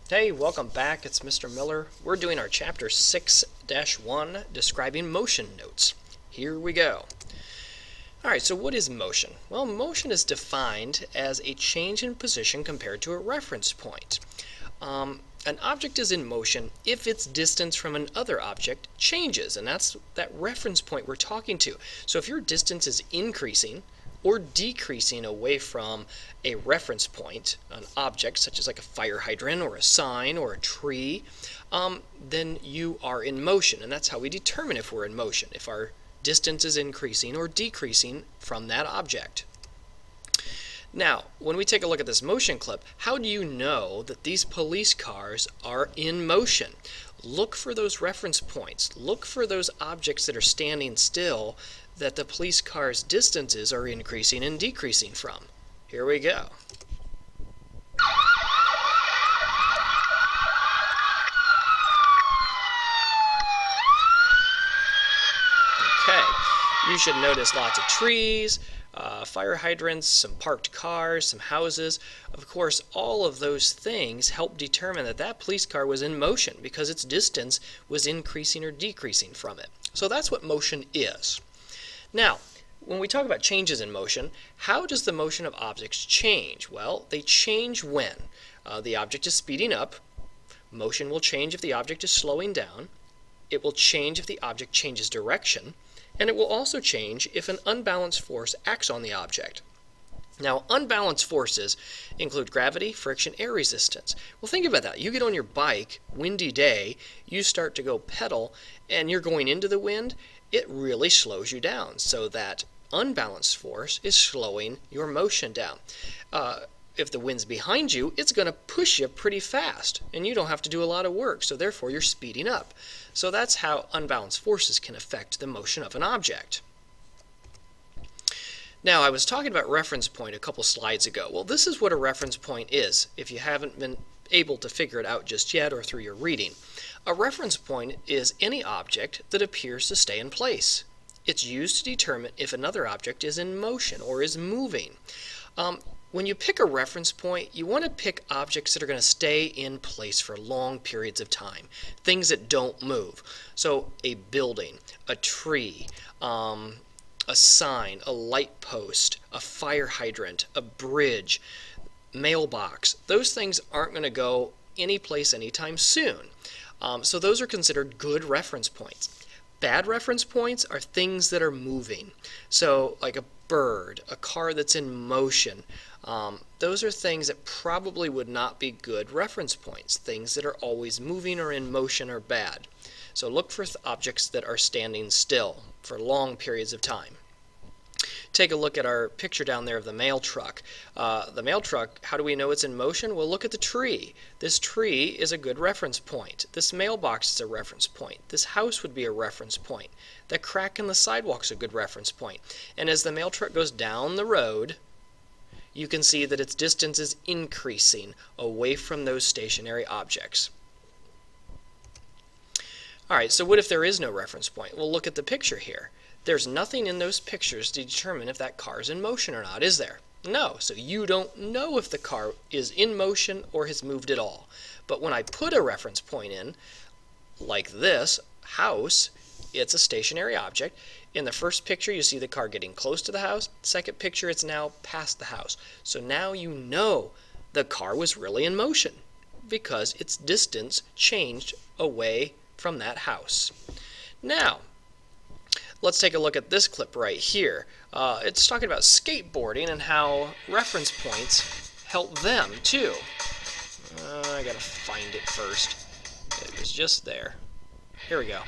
Hey, welcome back. It's Mr. Miller. We're doing our chapter 6-1, describing motion notes. Here we go. Alright, so what is motion? Well, motion is defined as a change in position compared to a reference point. An object is in motion if its distance from another object changes, and that's that reference point we're talking to. So if your distance is increasing or decreasing away from a reference point, an object such as like a fire hydrant or a sign or a tree, then you are in motion, and that's how we determine if we're in motion, if our distance is increasing or decreasing from that object. Now, when we take a look at this motion clip, how do you know that these police cars are in motion? Look for those reference points. Look for those objects that are standing still that the police car's distances are increasing and decreasing from. Here we go. Okay, you should notice lots of trees, fire hydrants, some parked cars, some houses. Of course, all of those things help determine that that police car was in motion because its distance was increasing or decreasing from it. So that's what motion is. Now, when we talk about changes in motion, how does the motion of objects change? Well, they change when the object is speeding up. Motion will change if the object is slowing down. It will change if the object changes direction. And it will also change if an unbalanced force acts on the object. Now, unbalanced forces include gravity, friction, air resistance. Well, think about that. You get on your bike, windy day, you start to go pedal, and you're going into the wind, it really slows you down. So that unbalanced force is slowing your motion down. If the wind's behind you, it's going to push you pretty fast, and you don't have to do a lot of work, so therefore you're speeding up. So that's how unbalanced forces can affect the motion of an object. Now, I was talking about reference point a couple slides ago. Well, this is what a reference point is, if you haven't been able to figure it out just yet or through your reading. A reference point is any object that appears to stay in place. It's used to determine if another object is in motion or is moving. When you pick a reference point, you want to pick objects that are going to stay in place for long periods of time, things that don't move. So a building, a tree, a sign, a light post, a fire hydrant, a bridge, mailbox. Those things aren't going to go any place anytime soon. So those are considered good reference points. Bad reference points are things that are moving. So like a bird, a car that's in motion. Those are things that probably would not be good reference points. Things that are always moving or in motion are bad. So look for objects that are standing still for long periods of time. Take a look at our picture down there of the mail truck. The mail truck, how do we know it's in motion? Well, look at the tree. This tree is a good reference point. This mailbox is a reference point. This house would be a reference point. That crack in the sidewalk is a good reference point. And as the mail truck goes down the road, you can see that its distance is increasing away from those stationary objects. Alright, so what if there is no reference point? Well, look at the picture here. There's nothing in those pictures to determine if that car is in motion or not, is there? No, so you don't know if the car is in motion or has moved at all. But when I put a reference point in, like this house, it's a stationary object. In the first picture, you see the car getting close to the house. Second picture, it's now past the house. So now you know the car was really in motion because its distance changed away from that house. Now, let's take a look at this clip right here. It's talking about skateboarding and how reference points help them too. I gotta find it first. It was just there. Here we go.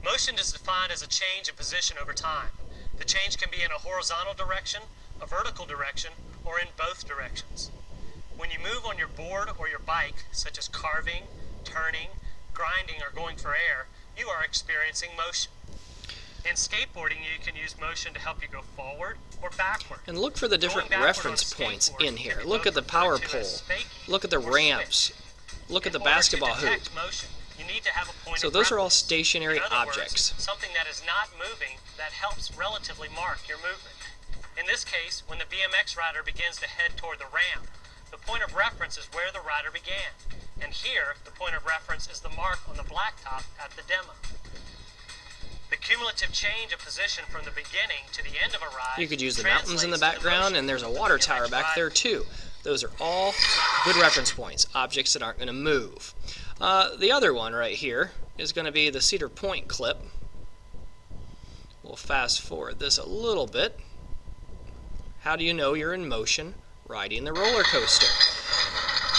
Motion is defined as a change in position over time. The change can be in a horizontal direction, a vertical direction, or in both directions. When you move on your board or your bike, such as carving, turning, grinding, or going for air, you are experiencing motion. In skateboarding, you can use motion to help you go forward or backward. And look for the different reference points in here. Look at the power pole. Look at the ramps. Look at the In order basketball to hoop. detect motion, you need to have a point So of those are all reference. stationary In other objects. words, something that is not moving that helps relatively mark your movement. In this case, when the BMX rider begins to head toward the ramp, the point of reference is where the rider began. And here, the point of reference is the mark on the blacktop at the demo. The cumulative change of position from the beginning to the end of a ride. You could use the mountains in the translates to background, motion and there's a of the water BMX tower back rider. there too. Those are all good reference points, objects that aren't going to move. The other one right here is going to be the Cedar Point clip. We'll fast forward this a little bit. How do you know you're in motion riding the roller coaster?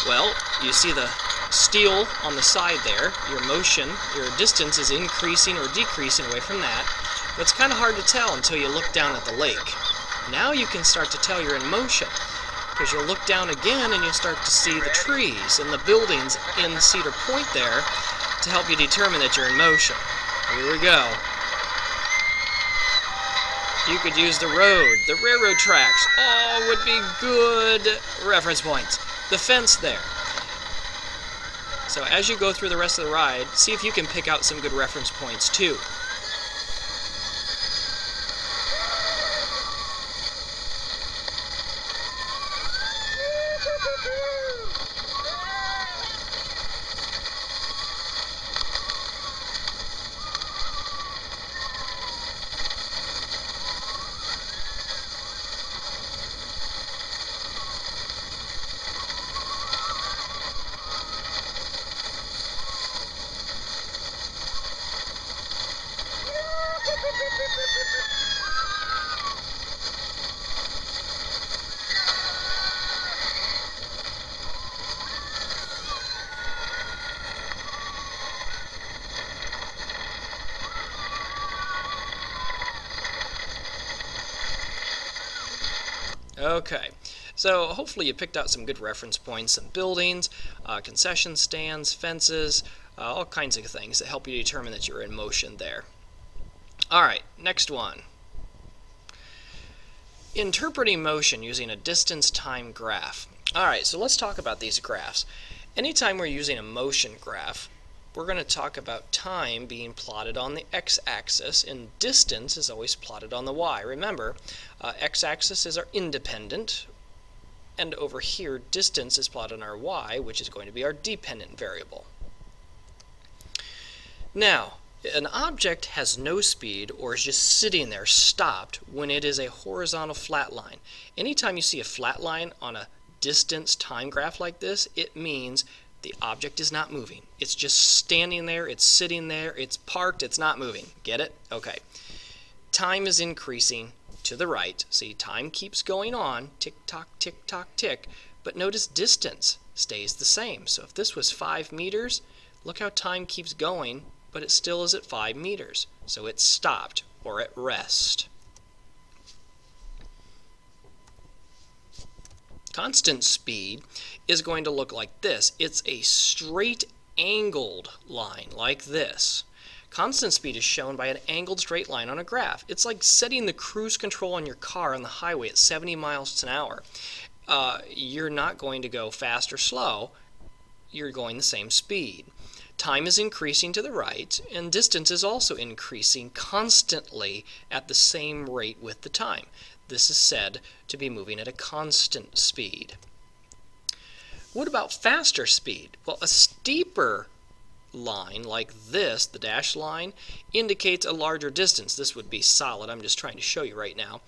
Well, you see the steel on the side there. Your motion, your distance is increasing or decreasing away from that. But it's kind of hard to tell until you look down at the lake. Now you can start to tell you're in motion, because you'll look down again and you'll start to see the trees and the buildings in Cedar Point there to help you determine that you're in motion. Here we go. You could use the road, the railroad tracks, all would be good reference points. The fence there. So as you go through the rest of the ride, see if you can pick out some good reference points too. Okay, so hopefully you picked out some good reference points, some buildings, concession stands, fences, all kinds of things that help you determine that you're in motion there. Alright, next one. Interpreting motion using a distance-time graph. Alright, so let's talk about these graphs. Anytime we're using a motion graph, we're going to talk about time being plotted on the x-axis, and distance is always plotted on the y. Remember, x-axis is our independent, and over here distance is plotted on our y, which is going to be our dependent variable. Now, an object has no speed or is just sitting there stopped when it is a horizontal flat line. Anytime you see a flat line on a distance time graph like this, it means the object is not moving. It's just standing there, it's sitting there, it's parked, it's not moving. Get it? Okay. Time is increasing to the right. See, time keeps going on, tick tock, tick, but notice distance stays the same. So if this was 5 meters, look how time keeps going, but it still is at 5 meters. So it's stopped or at rest. Constant speed is going to look like this. It's a straight angled line like this. Constant speed is shown by an angled straight line on a graph. It's like setting the cruise control on your car on the highway at 70 miles an hour. You're not going to go fast or slow. You're going the same speed. Time is increasing to the right, and distance is also increasing constantly at the same rate with the time. This is said to be moving at a constant speed. What about faster speed? Well, a steeper line like this, the dashed line, indicates a larger distance. This would be solid. I'm just trying to show you right now.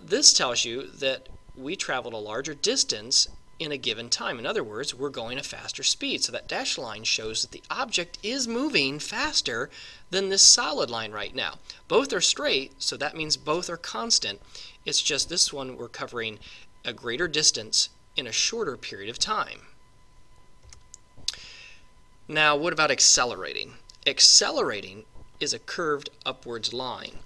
This tells you that we traveled a larger distance in a given time. In other words, we're going a faster speed. So that dashed line shows that the object is moving faster than this solid line right now. Both are straight, so that means both are constant. It's just this one we're covering a greater distance in a shorter period of time. Now, what about accelerating? Accelerating is a curved upwards line.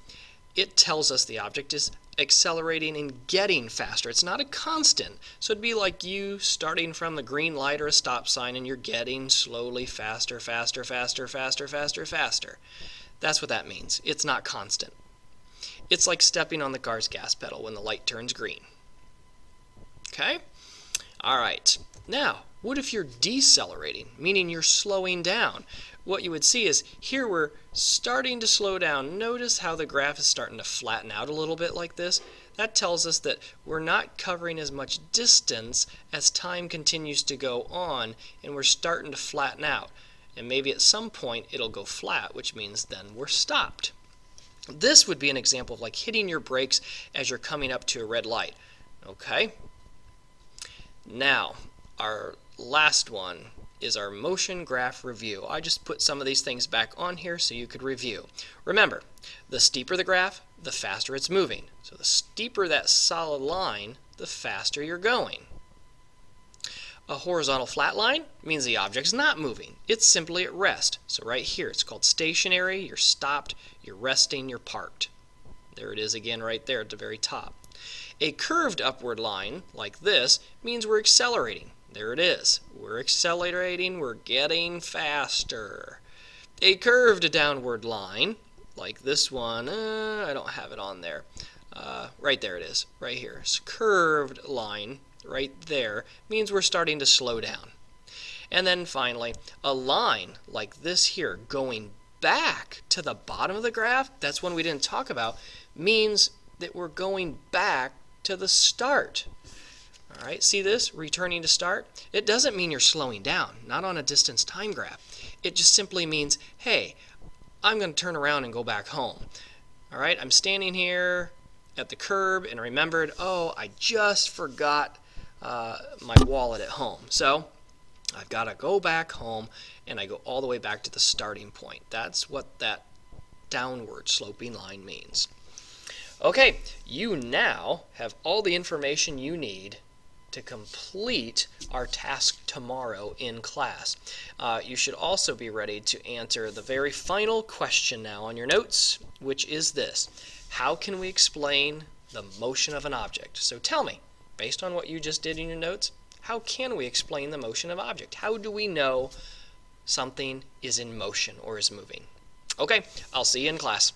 It tells us the object is accelerating and getting faster. It's not a constant, so it'd be like you starting from the green light or a stop sign and you're getting slowly faster, faster, faster, faster, faster, faster. That's what that means. It's not constant. It's like stepping on the car's gas pedal when the light turns green. Okay? All right, now what if you're decelerating, meaning you're slowing down? What you would see is here we're starting to slow down. Notice how the graph is starting to flatten out a little bit like this. That tells us that we're not covering as much distance as time continues to go on, and we're starting to flatten out. And maybe at some point it'll go flat, which means then we're stopped. This would be an example of like hitting your brakes as you're coming up to a red light. Okay? Now, our last one is our motion graph review. I just put some of these things back on here so you could review. Remember, the steeper the graph, the faster it's moving. So the steeper that solid line, the faster you're going. A horizontal flat line means the object's not moving. It's simply at rest. So right here, it's called stationary. You're stopped, you're resting, you're parked. There it is again right there at the very top. A curved upward line, like this, means we're accelerating. There it is. We're accelerating, we're getting faster. A curved downward line, like this one, I don't have it on there. Right there it is, right here. It's curved line, right there, means we're starting to slow down. And then finally, a line like this here, going back to the bottom of the graph, that's one we didn't talk about, means that we're going back to the start. All right, see this? Returning to start? It doesn't mean you're slowing down, not on a distance time graph. It just simply means, hey, I'm going to turn around and go back home. All right, I'm standing here at the curb and remembered, oh, I just forgot my wallet at home. So I've got to go back home, and I go all the way back to the starting point. That's what that downward sloping line means. Okay, you now have all the information you need to complete our task tomorrow in class. You should also be ready to answer the very final question now on your notes, which is this: how can we explain the motion of an object? So tell me, based on what you just did in your notes, how can we explain the motion of an object? How do we know something is in motion or is moving? Okay, I'll see you in class.